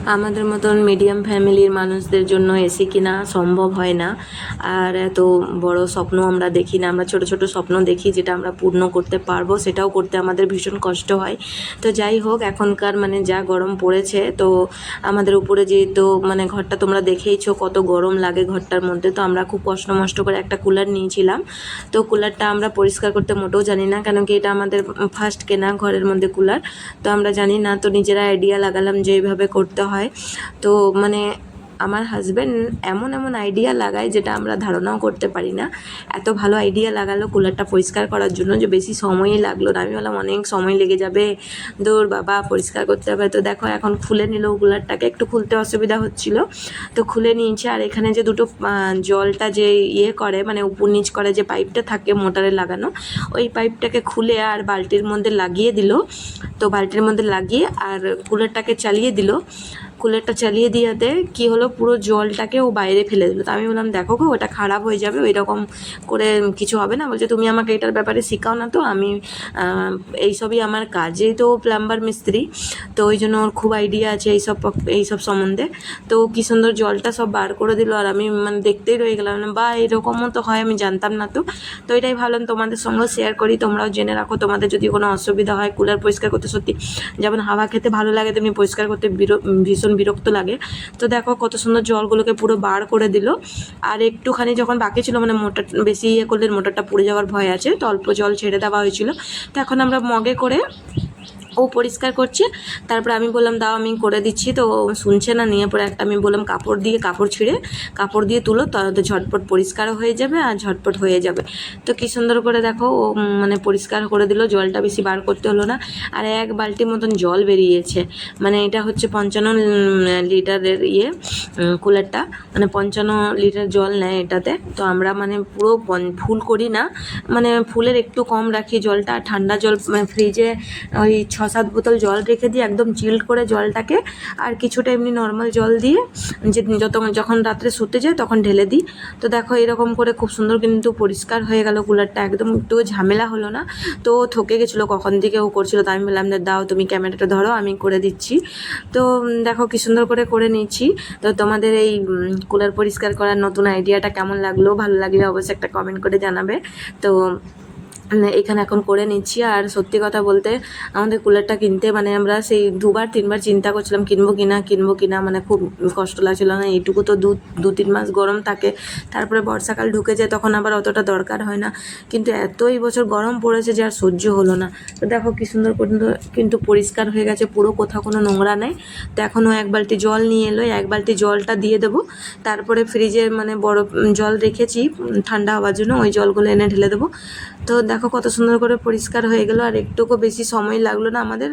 আমাদের মতন মিডিয়াম ফ্যামিলির মানুষদের জন্য এসি কিনা সম্ভব হয় না, আর এত বড় স্বপ্ন আমরা দেখি না। আমরা ছোট ছোট স্বপ্ন দেখি যেটা আমরা পূর্ণ করতে পারবো, সেটাও করতে আমাদের ভীষণ কষ্ট হয়। তো যাই হোক, এখনকার মানে যা গরম পড়েছে, তো আমাদের উপরে যেহেতু মানে ঘরটা তোমরা দেখেইছো কত গরম লাগে ঘরটার মধ্যে, তো আমরা খুব কষ্ট মষ্ট করে একটা কুলার নিয়েছিলাম। তো কুলারটা আমরা পরিষ্কার করতে মোটেও জানি না, কেন কি এটা আমাদের ফার্স্ট কেনা ঘরের মধ্যে কুলার, তো আমরা জানি না। তো নিজেরা আইডিয়া লাগালাম যে এইভাবে করতে হয়। তো মানে আমার হাজব্যান্ড এমন এমন আইডিয়া লাগায় যেটা আমরা ধারণাও করতে পারি না। এত ভালো আইডিয়া লাগালো কুলারটা পরিষ্কার করার জন্য যে বেশি সময়ই লাগলো না। আমি বললাম অনেক সময় লেগে যাবে, দূর বাবা পরিষ্কার করতে হবে। তো দেখো এখন খুলে নিল কুলারটাকে, একটু খুলতে অসুবিধা হচ্ছিল, তো খুলে নিয়েছে। আর এখানে যে দুটো জলটা যে ইয়ে করে মানে উপর নিচ করে যে পাইপটা থাকে মোটরে লাগানো, ওই পাইপটাকে খুলে আর বালতির মধ্যে লাগিয়ে দিল। তো বালতির মধ্যে লাগিয়ে আর কুলারটাকে চালিয়ে দিল। কুলারটা চালিয়ে দিয়াতে কী হলো, পুরো জলটাকে ও বাইরে ফেলে দিল। তো আমি বললাম দেখো গো, ওটা খারাপ হয়ে যাবে, ওই রকম করে কিছু হবে না। বলছে তুমি আমাকে এটার ব্যাপারে শেখাও না, তো আমি এইসবই আমার কাজেই, তো প্লাম্বার মিস্ত্রি, তো ওই জন্য ওর খুব আইডিয়া আছে এইসব সম্বন্ধে। তো কী সুন্দর জলটা সব বার করে দিল, আর আমি মানে দেখতেই রয়ে গেলাম, বা এরকমও তো হয়, আমি জানতাম না। তো এটাই ভাবলাম তোমাদের সঙ্গে শেয়ার করি, তোমরাও জেনে রাখো। তোমাদের যদি কোনো অসুবিধা হয় কুলার পরিষ্কার করতে, সত্যি যেমন হাওয়া খেতে ভালো লাগে তেমনি পরিষ্কার করতে ভীষণ বিরক্ত লাগে। তো দেখো কত সুন্দর জলগুলোকে পুরো বার করে দিল। আর একটুখানি যখন বাকি ছিল, মানে মোটর বেশি ইয়ে করলে মোটরটা পুড়ে যাওয়ার ভয় আছে, তো অল্প জল ছেড়ে দেওয়া হয়েছিল। তো এখন আমরা মগে করে ও পরিষ্কার করছে। তারপরে আমি বললাম দাও আমি করে দিচ্ছি, তো শুনছে না। নিয়ে পরে একটা আমি বললাম কাপড় ছিঁড়ে কাপড় দিয়ে তুলো, তাহলে ঝটপট পরিষ্কারও হয়ে যাবে আর ঝটপট হয়ে যাবে। তো কী সুন্দর করে দেখো ও মানে পরিষ্কার করে দিল, জলটা বেশি বার করতে হলো না। আর এক বালতি মতন জল বেরিয়েছে। মানে এটা হচ্ছে 55 লিটারের কুলারটা, মানে 55 লিটার জল নেয় এটাতে। তো আমরা মানে পুরো ফুল করি না, মানে ফুলের একটু কম রাখি জলটা। ঠান্ডা জল মানে ফ্রিজে ওই 6-7 বোতল জল রেখে দিই একদম চিল্ড করে জলটাকে, আর কিছুটা এমনি নর্মাল জল দিয়ে যে যখন রাত্রে শুতে যায় তখন ঢেলে দিই। তো দেখো এরকম করে খুব সুন্দর কিন্তু পরিষ্কার হয়ে গেল কুলারটা, একদম একটু ঝামেলা হলো না। তো থকে গেছিলো কখন থেকে ও করছিল, তো আমি বললাম দাও তুমি ক্যামেরাটা ধরো আমি করে দিচ্ছি। তো দেখো কী সুন্দর করে নিচ্ছি। তো তোমাদের এই কুলার পরিষ্কার করার নতুন আইডিয়াটা কেমন লাগলো, ভালো লাগলে অবশ্যই একটা কমেন্ট করে জানাবে। তো এখানে এখন করে নিচ্ছি। আর সত্যি কথা বলতে আমাদের কুলারটা কিনতে মানে আমরা সেই 2-3বার চিন্তা করছিলাম কিনবো কিনা, মানে খুব কষ্ট লাগছিল না। এইটুকু তো 2-3 মাস গরম থাকে, তারপরে বর্ষাকাল ঢুকে যায়, তখন আবার অতটা দরকার হয় না। কিন্তু এতই বছর গরম পড়েছে যে আর সহ্য হলো না। তো দেখো কী সুন্দর কিন্তু পরিষ্কার হয়ে গেছে পুরো, কোথাও কোনো নোংরা নেই। তো এখনও এক বালতি জল নিয়ে এলো, এক বালতি জলটা দিয়ে দেবো। তারপরে ফ্রিজে মানে বড় জল রেখেছি ঠান্ডা হওয়ার জন্য, ওই জলগুলো এনে ঢেলে দেবো। তো দেখো কত সুন্দর করে পরিষ্কার হয়ে গেল, আর একটুকু বেশি সময় লাগলো না আমাদের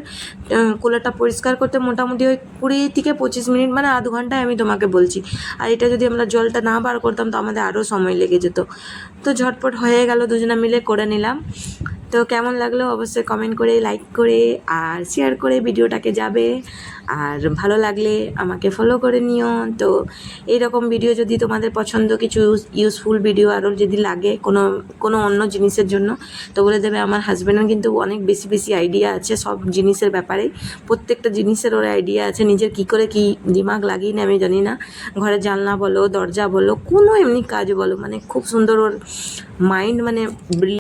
কুলারটা পরিষ্কার করতে। মোটামুটি ওই 20-25 মিনিট, মানে আধ ঘন্টায় আমি তোমাকে বলছি। আর এটা যদি আমরা জলটা না বার করতাম তো আমাদের আরও সময় লেগে যেত। তো ঝটপট হয়ে গেল, দুজনে মিলে করে নিলাম। তো কেমন লাগলো অবশ্যই কমেন্ট করে, লাইক করে আর শেয়ার করে ভিডিওটাকে যাবে। আর ভালো লাগলে আমাকে ফলো করে নিও। তো এইরকম ভিডিও যদি তোমাদের পছন্দ, কিছু ইউজফুল ভিডিও আরও যদি লাগে কোনো অন্য জিনিসের জন্য, তো বলে দেবে। আমার হাজব্যান্ডের কিন্তু অনেক বেশি আইডিয়া আছে সব জিনিসের ব্যাপারে, প্রত্যেকটা জিনিসের ওর আইডিয়া আছে। নিজের কী করে কী দিমাগ লাগিয়ে না আমি জানি না। ঘরে জানলা বলো, দরজা বলো, কোনো এমনি কাজ বলো, মানে খুব সুন্দর ওর মাইন্ড, মানে